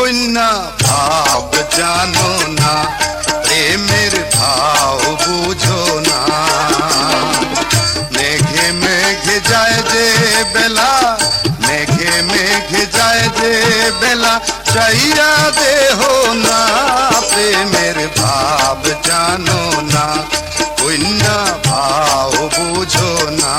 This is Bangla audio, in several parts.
কন্যা ভাব জানো না, প্রেমের ভাব বুঝো না। মেঘে মেঘে যায় যে বেলা, মেঘে মেঘে যায় যে বেলা, চাইয়া দেহ না, প্রেমের ভাব জানো না, কন্যা ভাব বুঝো না।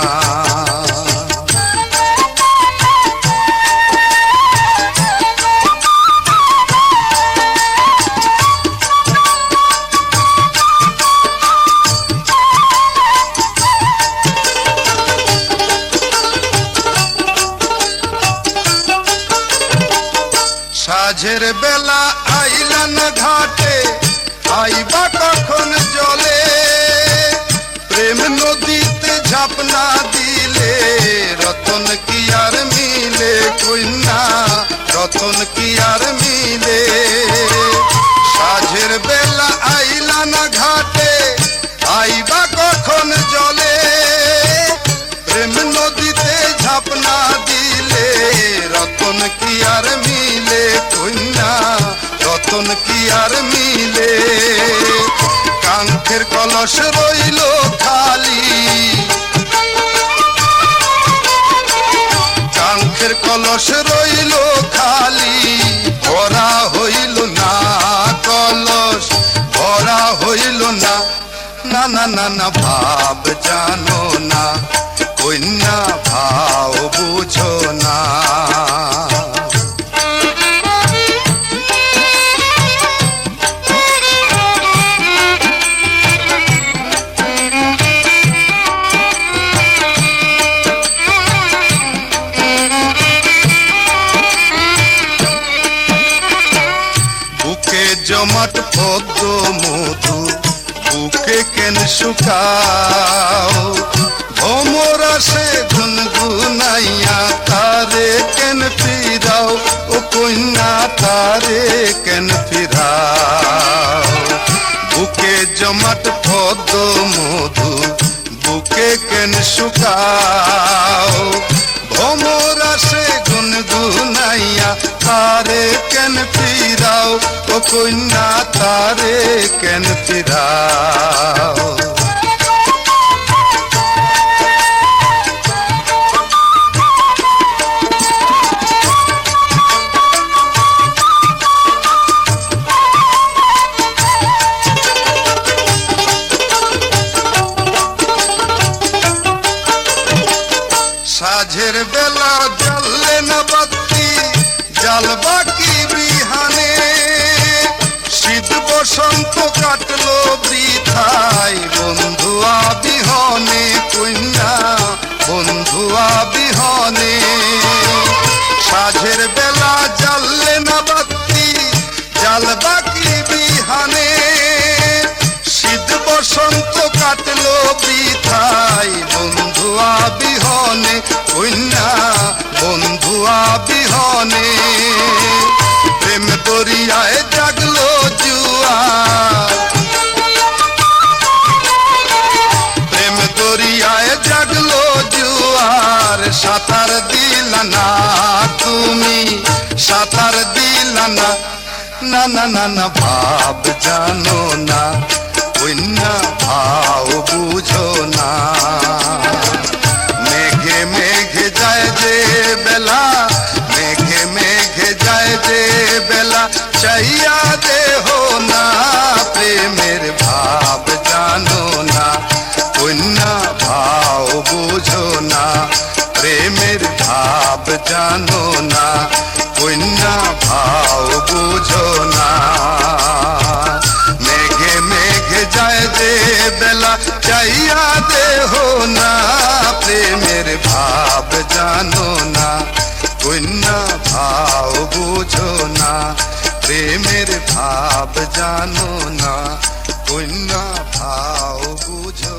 সাঝের বেলা আইলান ঘাটে, আইবা কখন জলে, প্রেম নদীতে ঝাপনা দিলে, রতন কি আর মিলে, কন্যা রতন কি আর মিলে। সাঝের বেলা আইলান ঘাটে, আইবা কখন জলে, প্রেম নদীতে ঝাপনা দিলে, রতন কি আর মিলে, কন্যা রতন কি আর মিলে। কাঙ্ক্ষের কলস রইল খালি, কাঙ্ক্ষের কলস রইল খালি, ভরা হইল না কলস, ভরা হইল না। না না না না ভাব জানো না, কন্যা ভাব বুঝো না। বুকে জমাট পদ্ম মধু, বুকে কেন শুকাও, ভোমরা সে গুনগুনাইয়া তারে কেন ফিরাও, ও কন্যা তারে কেন ফিরাও। বুকে জমাট পদ্ম মধু, বুকে কেন শুকাও, ভোমরা সে গুনগুনাইয়া তারে কেন ফিরাও, ও কন্যা তারে কেন ফিরাও। সাঝের বেলা জ্বললে না বাতি, জ্বালবা কি বিহানে, শীত বসন্ত কাটলো বৃথায়, বন্ধুয়া বিহনে, কন্যা বন্ধুয়া বিহনে। সাঝের বেলা জ্বললে না বাতি, জ্বালবা কি বিহানে, শীত বসন্ত কাটলো বৃথায়, বন্ধুয়া বিহনে, কন্যা বন্ধুয়া বিহনে। প্রেম দরিয়ায় জাগলো জুয়ার, প্রেম দরিয়ায় জাগলো জুয়ার, সাঁতার দিলা না তুমি, সাঁতার দিলা না। না না না না ভাব জানো না, কন্যা ভাব বুঝো না। মেঘে মেঘে যায় যে বেলা, মেঘে মেঘে যায় যে বেলা, চাইয়া দেহ না, প্রেমের ভাব জানো না, কন্যা ভাব বুঝো না, প্রেমের ভাব জানো না, কন্যা ভাব বুঝো না। মেঘে মেঘে যায় যে বেলা, চাইয়া দেহ না, প্রেমের ভাব জানো না, কন্যা ভাব বুঝো না, প্রেমের ভাব জানো না, কন্যা ভাব বুঝো।